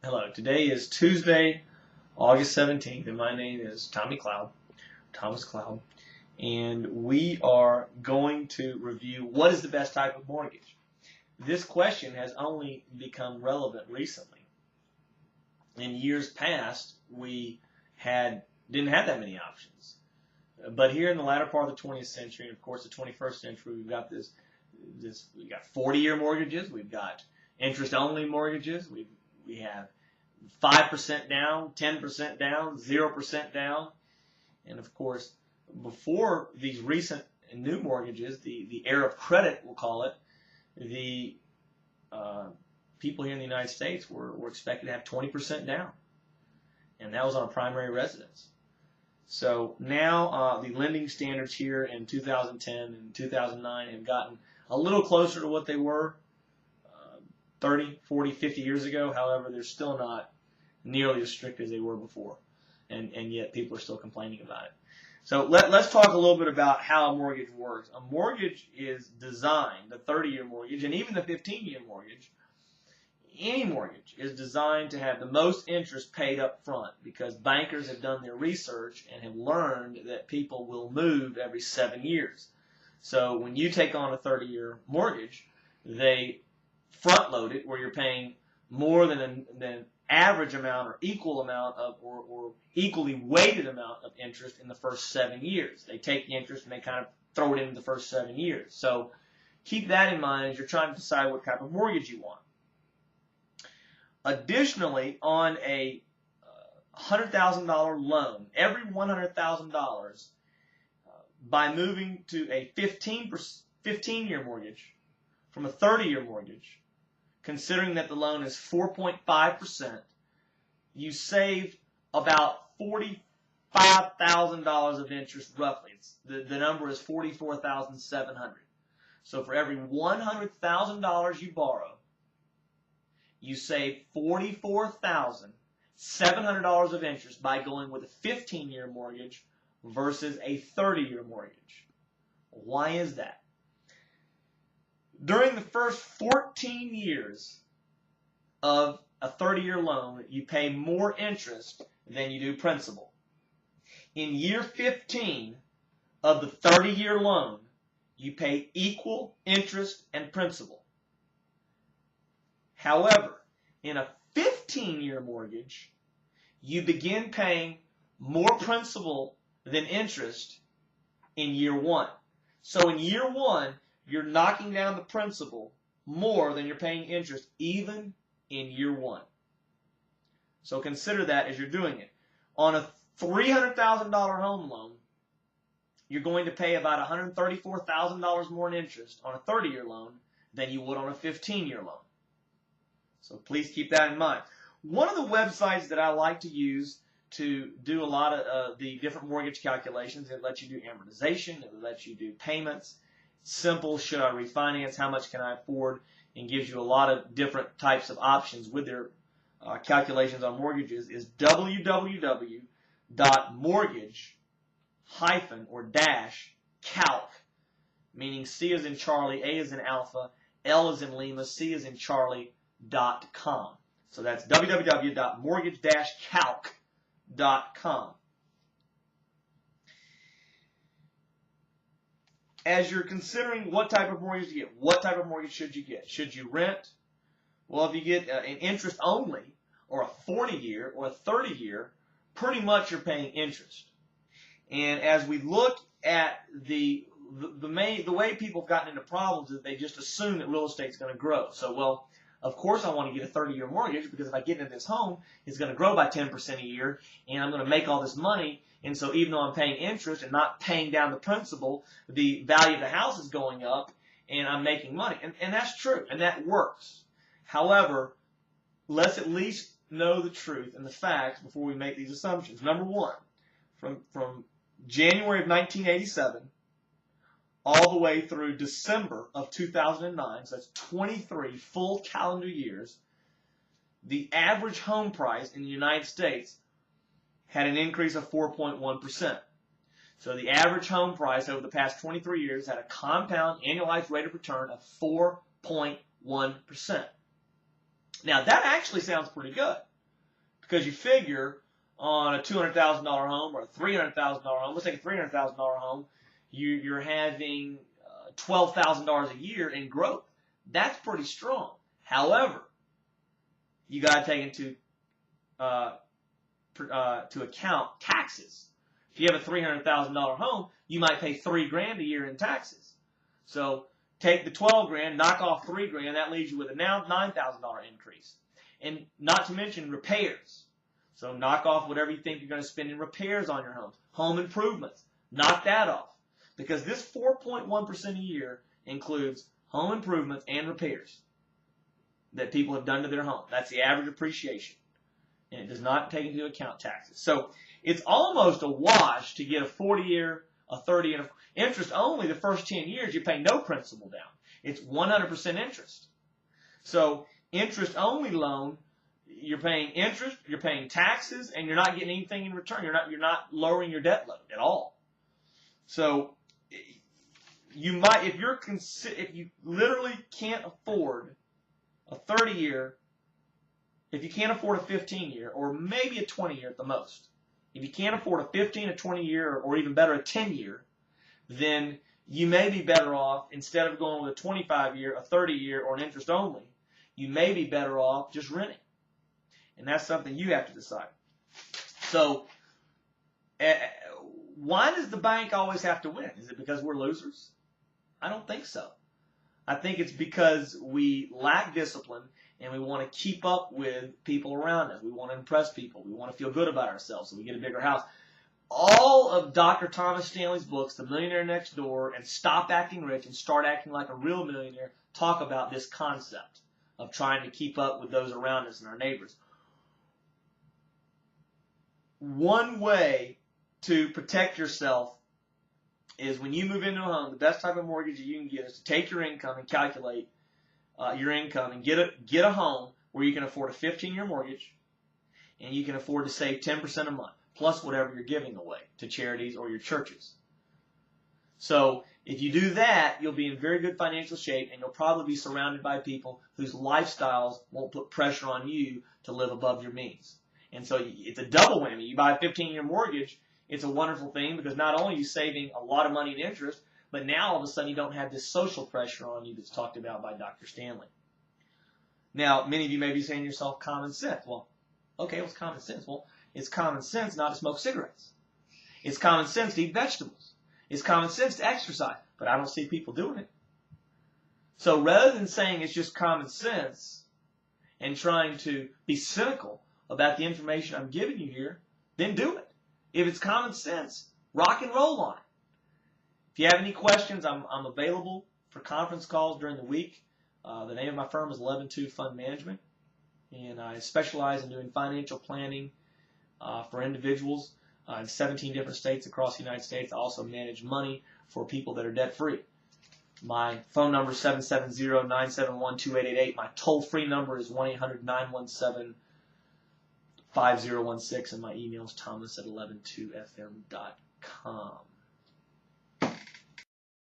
Hello, today is Tuesday, August 17th, and my name is Thomas Cloud, and we are going to review what is the best type of mortgage. This question has only become relevant recently. In years past, we didn't have that many options. But here in the latter part of the 20th century, and of course the 21st century, we've got we got 40-year mortgages, we've got interest-only mortgages, we have 5% down, 10% down, 0% down. And of course, before these recent and new mortgages, the era of credit, we'll call it, the people here in the United States were expected to have 20% down. And that was on a primary residence. So now the lending standards here in 2010 and 2009 have gotten a little closer to what they were 30, 40, 50 years ago. However, they're still not nearly as strict as they were before, and yet people are still complaining about it. So let's talk a little bit about how a mortgage works. A mortgage is designed, the 30-year mortgage, and even the 15-year mortgage, any mortgage is designed to have the most interest paid up front because bankers have done their research and have learned that people will move every 7 years. So when you take on a 30-year mortgage, they front load it where you're paying more than an average amount or equal amount of or equally weighted amount of interest in the first 7 years. They take the interest and they kind of throw it into the first 7 years. So keep that in mind as you're trying to decide what type of mortgage you want. Additionally, on a $100,000 loan, every $100,000, by moving to a 15-year mortgage from a 30-year mortgage, considering that the loan is 4.5%, you save about $45,000 of interest roughly. The number is $44,700. So for every $100,000 you borrow, you save $44,700 of interest by going with a 15-year mortgage versus a 30-year mortgage. Why is that? During the first 14 years of a 30-year loan, you pay more interest than you do principal. In year 15 of the 30-year loan, you pay equal interest and principal. However, in a 15-year mortgage, you begin paying more principal than interest in year one. So in year one, you're knocking down the principal more than you're paying interest, even in year one. So consider that as you're doing it. On a $300,000 home loan, you're going to pay about $134,000 more in interest on a 30-year loan than you would on a 15-year loan. So please keep that in mind. One of the websites that I like to use to do a lot of the different mortgage calculations, it lets you do amortization, it lets you do payments, simple, should I refinance, how much can I afford, and gives you a lot of different types of options with their calculations on mortgages, is www.mortgage-calc, meaning C as in Charlie, A as in Alpha, L as in Lima, C as in Charlie.com. So that's www.mortgage-calc.com. As you're considering what type of mortgage to get, what type of mortgage should you get? Should you rent? Well, if you get an interest only, or a 40-year, or a 30-year, pretty much you're paying interest. And as we look at the way people have gotten into problems is they just assume that real estate's going to grow. So, well, of course I want to get a 30-year mortgage because if I get into this home, it's going to grow by 10% a year, and I'm going to make all this money. And so even though I'm paying interest and not paying down the principal, the value of the house is going up, and I'm making money. And that's true, and that works. However, let's at least know the truth and the facts before we make these assumptions. Number one, from January of 1987 all the way through December of 2009, so that's 23 full calendar years, the average home price in the United States had an increase of 4.1%. So the average home price over the past 23 years had a compound annualized rate of return of 4.1%. Now that actually sounds pretty good. Because you figure on a $200,000 home or a $300,000 home, let's take a $300,000 home, you're having $12,000 a year in growth. That's pretty strong. However, you got to take into to account taxes. If you have a $300,000 home, you might pay $3,000 a year in taxes. So take the $12,000, knock off $3,000, that leaves you with a now $9,000 increase. And not to mention repairs. So knock off whatever you think you're going to spend in repairs on your homes. Home improvements, knock that off. Because this 4.1% a year includes home improvements and repairs that people have done to their home. That's the average appreciation. And it does not take into account taxes. So it's almost a wash to get a 40-year, a 30-year, interest only the first 10 years. You pay no principal down. It's 100% interest. So interest-only loan, you're paying interest, you're paying taxes, and you're not getting anything in return. You're not lowering your debt load at all. So you might, if you literally can't afford a 30-year, if you can't afford a 15-year, or maybe a 20-year at the most, if you can't afford a 15, a 20-year, or even better, a 10-year, then you may be better off, instead of going with a 25-year, a 30-year, or an interest only, you may be better off just renting. And that's something you have to decide. So, why does the bank always have to win? Is it because we're losers? I don't think so. I think it's because we lack discipline and we want to keep up with people around us. We want to impress people. We want to feel good about ourselves, so we get a bigger house. All of Dr. Thomas Stanley's books, The Millionaire Next Door and Stop Acting Rich and Start Acting Like a Real Millionaire, talk about this concept of trying to keep up with those around us and our neighbors. One way to protect yourself is when you move into a home, the best type of mortgage you can get is to take your income and calculate your income and get a home where you can afford a 15-year mortgage and you can afford to save 10% a month, plus whatever you're giving away to charities or your churches. So if you do that, you'll be in very good financial shape, and you'll probably be surrounded by people whose lifestyles won't put pressure on you to live above your means. And so it's a double whammy. You buy a 15-year mortgage, it's a wonderful thing because not only are you saving a lot of money in interest, but now all of a sudden you don't have this social pressure on you that's talked about by Dr. Stanley. Now, many of you may be saying to yourself, common sense. Well, okay, what's common sense? Well, it's common sense not to smoke cigarettes. It's common sense to eat vegetables. It's common sense to exercise, but I don't see people doing it. So rather than saying it's just common sense and trying to be cynical about the information I'm giving you here, then do it. If it's common sense, rock and roll on it. If you have any questions, I'm available for conference calls during the week. The name of my firm is 11-2 Fund Management, and I specialize in doing financial planning for individuals in 17 different states across the United States. I also manage money for people that are debt-free. My phone number is 770-971-2888. My toll-free number is 1-800-917-5016, and my email is thomas@112fm.com.